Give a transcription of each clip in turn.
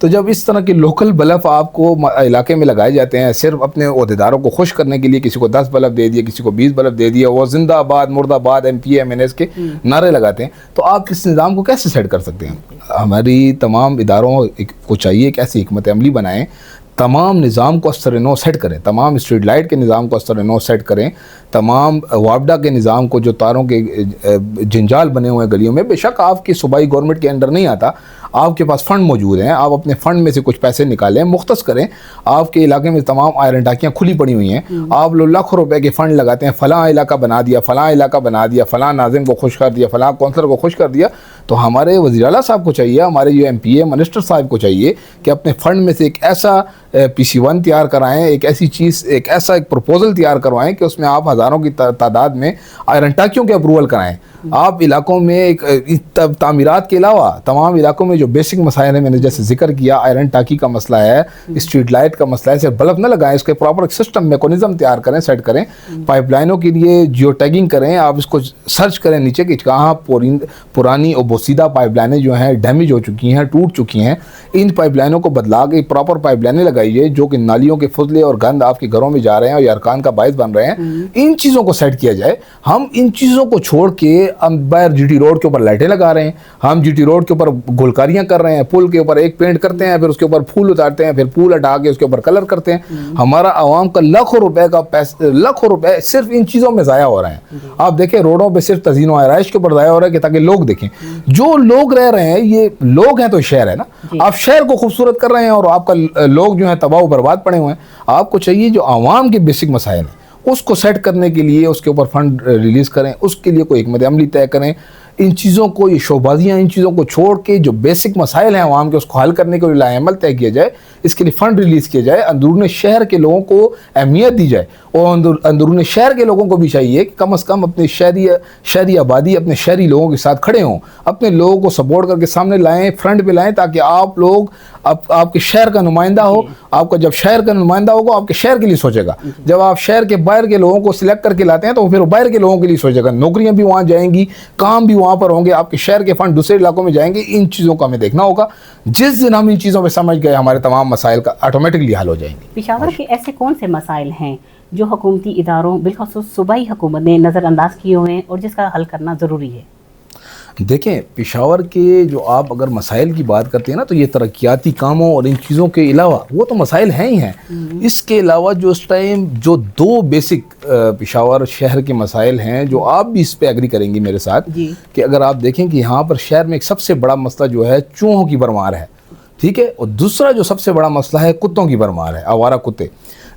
تو جب اس طرح کے لوکل بلف آپ کو علاقے میں لگائے جاتے ہیں صرف اپنے عہدیداروں کو خوش کرنے کے لیے، کسی کو 10 بلف دے دیا، کسی کو 20 بلف دے دیا، وہ زندہ آباد مرد آباد MP MNS کے نعرے لگاتے ہیں، تو آپ اس نظام کو کیسے سیٹ کر سکتے ہیں؟ ہماری تمام اداروں کو چاہیے کہ ایسی حکمت عملی بنائیں، تمام نظام کو اثر نو سیٹ کریں، تمام اسٹریٹ لائٹ کے نظام کو اثر نو سیٹ کریں، تمام وابڈا کے نظام کو، جو تاروں کے جنجال بنے ہوئے ہیں گلیوں میں، بے شک آپ کی صوبائی گورنمنٹ کے انڈر نہیں آتا، آپ کے پاس فنڈ موجود ہیں، آپ اپنے فنڈ میں سے کچھ پیسے نکالیں، مختص کریں۔ آپ کے علاقے میں تمام آئرن ٹاکیاں کھلی پڑی ہوئی ہیں، آپ لوگ لاکھوں روپے کے فنڈ لگاتے ہیں، فلاں علاقہ بنا دیا، فلاں علاقہ بنا دیا، فلاں ناظم کو خوش کر دیا، فلاں کونسلر کو خوش کر دیا، تو ہمارے وزیر اعلیٰ صاحب کو چاہیے، ہمارے جو MPA منسٹر صاحب کو چاہیے کہ اپنے فنڈ میں سے ایک ایسا PC1 تیار کرائیں، ایک ایسی چیز، ایک ایسا پروپوزل تیار کروائیں کہ اس میں آپ ہزاروں کی تعداد میں آئرن ٹاکیوں کے اپروول کرائیں۔ آپ علاقوں میں ایک تعمیرات کے علاوہ تمام علاقوں میں جو بیسک مسائل ہیں، میں نے جیسے ذکر کیا، آئرن ٹاکی کا مسئلہ ہے، اسٹریٹ لائٹ کا مسئلہ ہے، صرف بلب نہ لگائیں، اس کے پراپر سسٹم میکانزم تیار کریں، سیٹ کریں، پائپ لائنوں کے لیے جیو ٹیگنگ کریں، آپ اس کو سرچ کریں نیچے کہ کہاں پرانی اور بوسیدہ پائپ لائنیں جو ہیں ڈیمیج ہو چکی ہیں، ٹوٹ چکی ہیں، ان پائپ لائنوں کو بدلا کے پراپر پائپ لائنیں لگائیے جو کہ نالیوں کے فضلے اور گند آپ کے گھروں میں جا رہے ہیں اور یرکان کا باعث بن رہے ہیں، ان چیزوں کو سیٹ کیا جائے۔ ہم ان چیزوں کو چھوڑ کے ہم باہر GT روڈ کے اوپر لائٹیں لگا رہے ہیں، ہم GT روڈ کے اوپر گلکاریاں کر رہے ہیں، پل کے اوپر ایک پینٹ کرتے ہیں، پھر اس کے اوپر پھول اتارتے ہیں، پھر پھول ہٹا کے اس کے اوپر کلر کرتے ہیں۔ ہمارا عوام کا لاکھوں روپے صرف ان چیزوں میں ضائع ہو رہے ہیں۔ آپ دیکھیں روڈوں پہ صرف تزئین و آرائش کے اوپر ضائع ہو رہا ہے کہ تاکہ لوگ دیکھیں، جو لوگ رہ رہے ہیں یہ لوگ ہیں تو شہر ہے نا، آپ شہر کو خوبصورت کر رہے ہیں اور آپ کا لوگ جو ہیں تباہ و برباد پڑے ہوئے ہیں۔ آپ کو چاہیے جو عوام کے بیسک مسائل ہیں اس کو سیٹ کرنے کے لیے اس کے اوپر فنڈ ریلیز کریں، اس کے لیے کوئی حکمت عملی طے کریں، ان چیزوں کو، یہ شوبازیاں، ان چیزوں کو چھوڑ کے جو بیسک مسائل ہیں عوام کے اس کو حل کرنے کے لیے لائحہ عمل طے کیا جائے، اس کے لیے فنڈ ریلیز کیا جائے، اندرون شہر کے لوگوں کو اہمیت دی جائے، اور اندرون شہر کے لوگوں کو بھی چاہیے کہ کم از کم اپنے شہری آبادی، اپنے شہری لوگوں کے ساتھ کھڑے ہوں، اپنے لوگوں کو سپورٹ کر کے سامنے لائیں، فرنٹ پہ لائیں، تاکہ آپ لوگ آپ کے شہر کا نمائندہ ہو، آپ کا جب شہر کا نمائندہ ہوگا آپ کے شہر کے لیے سوچے گا، جب آپ شہر کے باہر کے لوگوں کو سلیکٹ کر کے لاتے ہیں تو پھر باہر کے لوگوں کے لیے سوچے گا، نوکریاں بھی وہاں جائیں گی، کام بھی وہاں پر ہوں گے، آپ کے شہر کے فنڈ دوسرے علاقوں میں جائیں گے۔ ان چیزوں کو ہمیں دیکھنا ہوگا، جس دن ہم ان چیزوں پہ سمجھ گئے ہمارے تمام مسائل کا آٹومیٹکلی حل ہو جائیں گے۔ پشاور کے ایسے کون سے مسائل ہیں جو حکومتی اداروں بالخصوص صوبائی حکومت نے نظر انداز کیے ہوئے ہیں اور جس کا حل کرنا ضروری ہے؟ دیکھیں پشاور کے جو آپ اگر مسائل کی بات کرتے ہیں نا، تو یہ ترقیاتی کاموں اور ان چیزوں کے علاوہ وہ تو مسائل ہیں ہی ہیں، اس کے علاوہ جو اس ٹائم جو دو بیسک پشاور شہر کے مسائل ہیں، جو آپ بھی اس پہ ایگری کریں گی میرے ساتھ، کہ اگر آپ دیکھیں کہ یہاں پر شہر میں ایک سب سے بڑا مسئلہ جو ہے چوہوں کی بھرمار ہے، ٹھیک ہے، اور دوسرا جو سب سے بڑا مسئلہ ہے کتوں کی بھرمار ہے، آوارہ کتے۔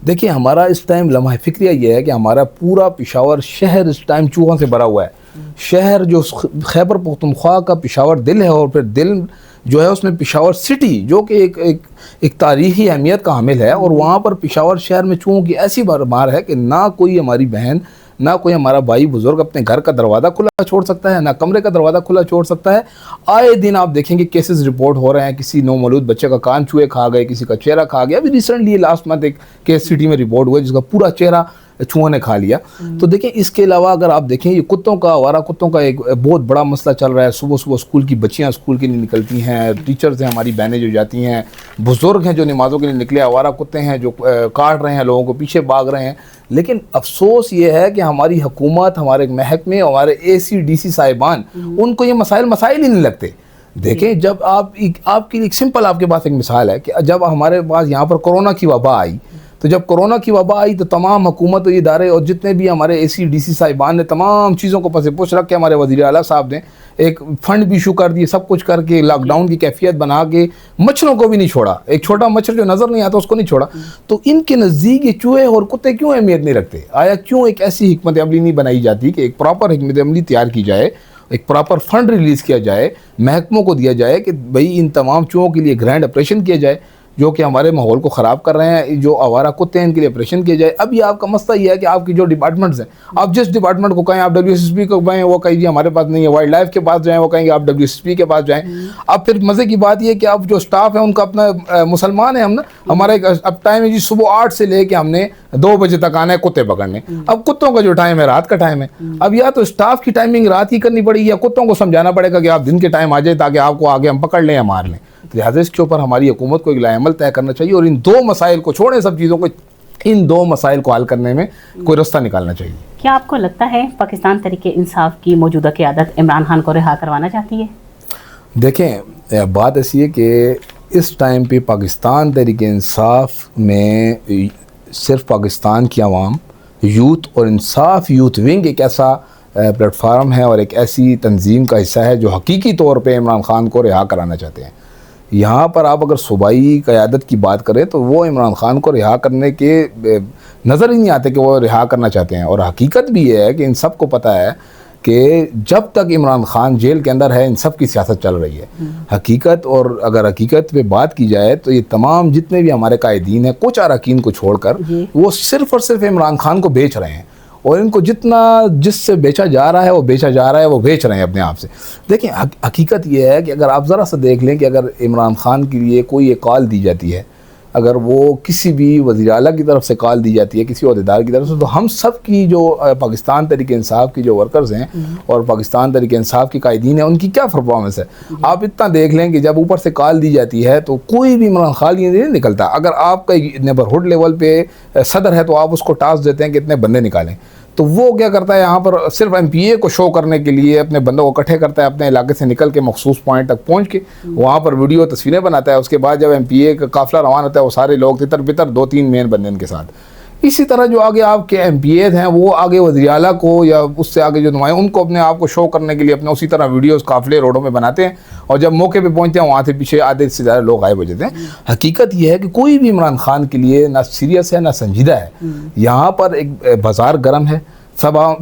دیکھیں ہمارا اس ٹائم لمحہ فکریہ یہ ہے کہ ہمارا پورا پشاور شہر اس ٹائم چوہوں سے بھرا ہوا ہے۔ شہر جو خیبر پختونخوا کا پشاور دل ہے، اور پھر دل جو ہے اس میں پشاور سٹی جو کہ ایک تاریخی اہمیت کا حامل ہے، اور وہاں پر پشاور شہر میں چوہوں کی ایسی بھرمار ہے کہ نہ کوئی ہماری بہن، نہ کوئی ہمارا بھائی بزرگ اپنے گھر کا دروازہ کھلا چھوڑ سکتا ہے، نہ کمرے کا دروازہ کھلا چھوڑ سکتا ہے۔ آئے دن آپ دیکھیں کہ کیسز رپورٹ ہو رہے ہیں، کسی نومولود بچے کا کان چوہے کھا گئے، کسی کا چہرہ کھا گیا۔ ابھی ریسنٹلی لاسٹ منتھ ایک کیس سٹی میں رپورٹ ہوا جس کا پورا چہرہ چوہوں نے کھا لیا۔ تو دیکھیں اس کے علاوہ اگر آپ دیکھیں یہ کتوں کا، آوارہ کتوں کا ایک بہت بڑا مسئلہ چل رہا ہے۔ صبح صبح اسکول کی بچیاں اسکول کے لیے نکلتی ہیں، ٹیچرز ہیں ہماری بہنیں جو جاتی ہیں، بزرگ ہیں جو نمازوں کے لیے نکلے، آوارہ کتے ہیں جو کاٹ رہے ہیں لوگوں کو، پیچھے بھاگ رہے ہیں۔ لیکن افسوس یہ ہے کہ ہماری حکومت، ہمارے محکمے، ہمارے AC DC صاحبان، ان کو یہ مسائل ہی نہیں لگتے۔ دیکھیں جب آپ کی ایک سمپل آپ کے پاس ایک مثال ہے کہ جب ہمارے پاس یہاں پر کورونا کی وبا آئی، تو جب کورونا کی وبا آئی تو تمام حکومت و ادارے اور جتنے بھی ہمارے AC DC صاحبان نے تمام چیزوں کو پس پوچھ رکھ کے، ہمارے وزیر اعلیٰ صاحب نے ایک فنڈ بھی ایشو کر دیے، سب کچھ کر کے لاک ڈاؤن کی کیفیت بنا کے مچھروں کو بھی نہیں چھوڑا، ایک چھوٹا مچھر جو نظر نہیں آتا اس کو نہیں چھوڑا۔ تو ان کے نزدیک یہ چوہے اور کتے کیوں اہمیت نہیں رکھتے؟ آیا کیوں ایک ایسی حکمت عملی نہیں بنائی جاتی کہ ایک پراپر حکمت عملی تیار کی جائے، ایک پراپر فنڈ ریلیز کیا جائے، محکموں کو دیا جائے کہ بھئی ان تمام چوہوں کے لیے گرینڈ آپریشن کیا جائے جو کہ ہمارے ماحول کو خراب کر رہے ہیں، جو آوارہ کتے ہیں ان کے لیے آپریشن کیا جائے۔ اب یہ آپ کا مسئلہ یہ ہے کہ آپ کی جو ڈپارٹمنٹس ہیں، آپ جس ڈپارٹمنٹ کو کہیں، آپ WSSP کو کہیں وہ کہیں جی ہمارے پاس نہیں ہے، وائلڈ لائف کے پاس جائیں وہ کہیں گے آپ WSSP کے پاس جائیں۔ اب پھر مزے کی بات یہ کہ اب جو سٹاف ہے ان کا اپنا مسلمان ہے، ہم نا ہمارا ایک اب ٹائم ہے جی صبح 8 سے لے کے ہم نے 2 بجے تک آنا ہے کتے پکڑنے۔ اب کتوں کا جو ٹائم ہے رات کا ٹائم ہے، اب یا تو سٹاف کی ٹائمنگ رات کی کرنی پڑے گی یا کتوں کو سمجھانا پڑے گا کہ آپ دن کے ٹائم آ جائیں تاکہ آپ کو آگے ہم پکڑ لیں یا مار لیں۔ لہٰذا اس کے اوپر ہماری حکومت کو ایک لائحہ عمل طے کرنا چاہیے اور ان دو مسائل کو چھوڑیں سب چیزوں کو، ان دو مسائل کو حل کرنے میں کوئی رستہ نکالنا چاہیے۔ کیا آپ کو لگتا ہے پاکستان تحریک انصاف کی موجودہ قیادت عمران خان کو رہا کروانا چاہتی ہے؟ دیکھیں بات ایسی ہے کہ اس ٹائم پہ پاکستان تحریک انصاف میں صرف پاکستان کی عوام، یوتھ اور انصاف یوتھ ونگ ایک ایسا پلیٹ فارم ہے اور ایک ایسی تنظیم کا حصہ ہے جو حقیقی طور پہ عمران خان کو رہا کرانا چاہتے ہیں۔ یہاں پر آپ اگر صوبائی قیادت کی بات کریں تو وہ عمران خان کو رہا کرنے کے نظر ہی نہیں آتے کہ وہ رہا کرنا چاہتے ہیں، اور حقیقت بھی یہ ہے کہ ان سب کو پتہ ہے کہ جب تک عمران خان جیل کے اندر ہے ان سب کی سیاست چل رہی ہے۔ حقیقت، اور اگر حقیقت پہ بات کی جائے تو یہ تمام جتنے بھی ہمارے قائدین ہیں کچھ اراکین کو چھوڑ کر وہ صرف اور صرف عمران خان کو بیچ رہے ہیں، اور ان کو جتنا جس سے بیچا جا رہا ہے وہ بیچا جا رہا ہے، وہ بیچ رہے ہیں اپنے آپ سے۔ دیکھیں حقیقت یہ ہے کہ اگر آپ ذرا سا دیکھ لیں کہ اگر عمران خان کے لیے کوئی ایک کال دی جاتی ہے، اگر وہ کسی بھی وزیر اعلیٰ کی طرف سے کال دی جاتی ہے، کسی عہدیدار کی طرف سے، تو ہم سب کی جو پاکستان تحریک انصاف کی جو ورکرز ہیں اور پاکستان تحریک انصاف کے قائدین ہیں ان کی کیا پرفارمنس ہے۔ آپ اتنا دیکھ لیں کہ جب اوپر سے کال دی جاتی ہے تو کوئی بھی عمران خان یہ نہیں نکلتا۔ اگر آپ کا نیبرہڈ لیول پہ صدر ہے تو آپ اس کو ٹاسک دیتے ہیں کہ اتنے بندے نکالیں، تو وہ کیا کرتا ہے یہاں پر صرف ایم پی اے کو شو کرنے کے لیے اپنے بندوں کو اکٹھے کرتا ہے، اپنے علاقے سے نکل کے مخصوص پوائنٹ تک پہنچ کے وہاں پر ویڈیو تصویریں بناتا ہے۔ اس کے بعد جب ایم پی اے کا قافلہ روان ہوتا ہے وہ سارے لوگ تتر بتر 2-3 مین بندے ان کے ساتھ۔ اسی طرح جو آگے آپ کے ایم پی اے ہیں وہ آگے وزیر اعلیٰ کو یا اس سے آگے جو نمائندے ان کو اپنے آپ کو شو کرنے کے لیے اپنے اسی طرح ویڈیوز قافلے روڈوں میں بناتے ہیں، اور جب موقع پہ پہنچتے ہیں وہاں سے پیچھے آدھے سے زیادہ لوگ غائب ہو جاتے ہیں۔ حقیقت یہ ہے کہ کوئی بھی عمران خان کے لیے نہ سیریس ہے نہ سنجیدہ ہے۔ یہاں پر ایک بازار گرم ہے،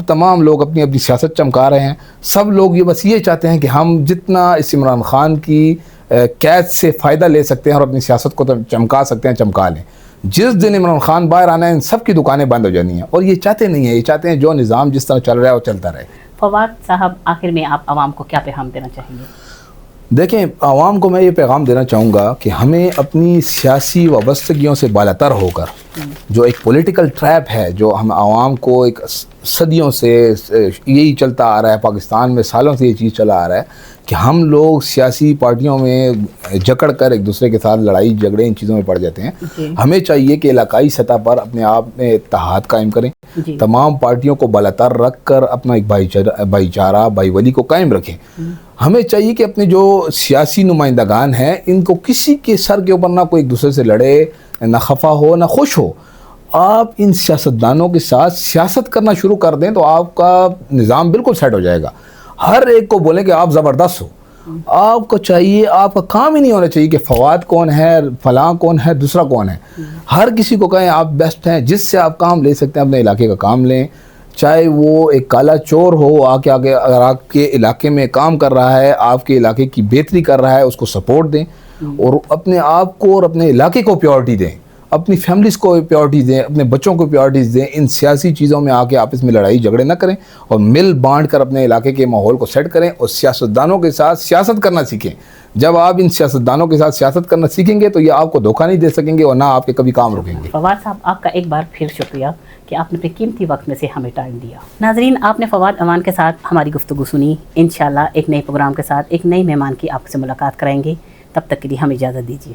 تمام لوگ اپنی اپنی سیاست چمکا رہے ہیں، سب لوگ یہ بس یہ چاہتے ہیں کہ ہم جتنا اس عمران خان کی قید سے فائدہ لے سکتے ہیں اور اپنی سیاست کو چمکا سکتے ہیں چمکا لیں۔ جس دن عمران خان باہر آنا ہے ان سب کی دکانیں بند ہو جانی ہیں، اور یہ چاہتے نہیں ہیں، یہ چاہتے ہیں جو نظام جس طرح چل رہا ہے وہ چلتا رہے۔ فواد صاحب، آخر میں آپ عوام کو کیا پیغام دینا چاہیں گے؟ دیکھیں عوام کو میں یہ پیغام دینا چاہوں گا کہ ہمیں اپنی سیاسی وابستگیوں سے بالاتر ہو کر جو ایک پولیٹیکل ٹریپ ہے جو ہم عوام کو ایک صدیوں سے یہی چلتا آ رہا ہے، پاکستان میں سالوں سے یہ چیز چلا آ رہا ہے کہ ہم لوگ سیاسی پارٹیوں میں جکڑ کر ایک دوسرے کے ساتھ لڑائی جھگڑے ان چیزوں میں پڑ جاتے ہیں۔ ہمیں چاہیے کہ علاقائی سطح پر اپنے آپ میں اتحاد قائم کریں، تمام پارٹیوں کو بالاتر رکھ کر اپنا ایک بھائی چارہ بھائی ولی کو قائم رکھیں۔ ہمیں چاہیے کہ اپنے جو سیاسی نمائندگان ہیں ان کو کسی کے سر کے اوپر نہ کوئی ایک دوسرے سے لڑے، نہ خفا ہو نہ خوش ہو۔ آپ ان سیاستدانوں کے ساتھ سیاست کرنا شروع کر دیں تو آپ کا نظام بالکل سیٹ ہو جائے گا۔ ہر ایک کو بولیں کہ آپ زبردست ہو، آپ کو چاہیے، آپ کا کام ہی نہیں ہونا چاہیے کہ فواد کون ہے، فلاں کون ہے، دوسرا کون ہے۔ ہر کسی کو کہیں آپ بیسٹ ہیں، جس سے آپ کام لے سکتے ہیں اپنے علاقے کا کام لیں، چاہے وہ ایک کالا چور ہو آگے اگر آپ کے علاقے میں کام کر رہا ہے، آپ کے علاقے کی بہتری کر رہا ہے، اس کو سپورٹ دیں اور اپنے آپ کو اور اپنے علاقے کو پیورٹی دیں، اپنی فیملیز کو پیورٹیز دیں، اپنے بچوں کو پیورٹیز دیں۔ ان سیاسی چیزوں میں آ کے آپس میں لڑائی جھگڑے نہ کریں اور مل بانٹ کر اپنے علاقے کے ماحول کو سیٹ کریں اور سیاستدانوں کے ساتھ سیاست کرنا سیکھیں۔ جب آپ ان سیاستدانوں کے ساتھ سیاست کرنا سیکھیں گے تو یہ آپ کو دھوکہ نہیں دے سکیں گے اور نہ آپ کے کبھی کام رکیں گے۔ فواد صاحب، آپ کا ایک بار پھر شکریہ کہ آپ نے اپنے قیمتی وقت میں سے ہمیں ٹائم دیا۔ ناظرین، آپ نے فواد امان کے ساتھ ہماری گفتگو سنی۔ انشاءاللہ ایک نئے پروگرام کے ساتھ ایک نئے مہمان کی آپ سے ملاقات کرائیں گے۔ تب تک کے لیے ہمیں اجازت دیجیے۔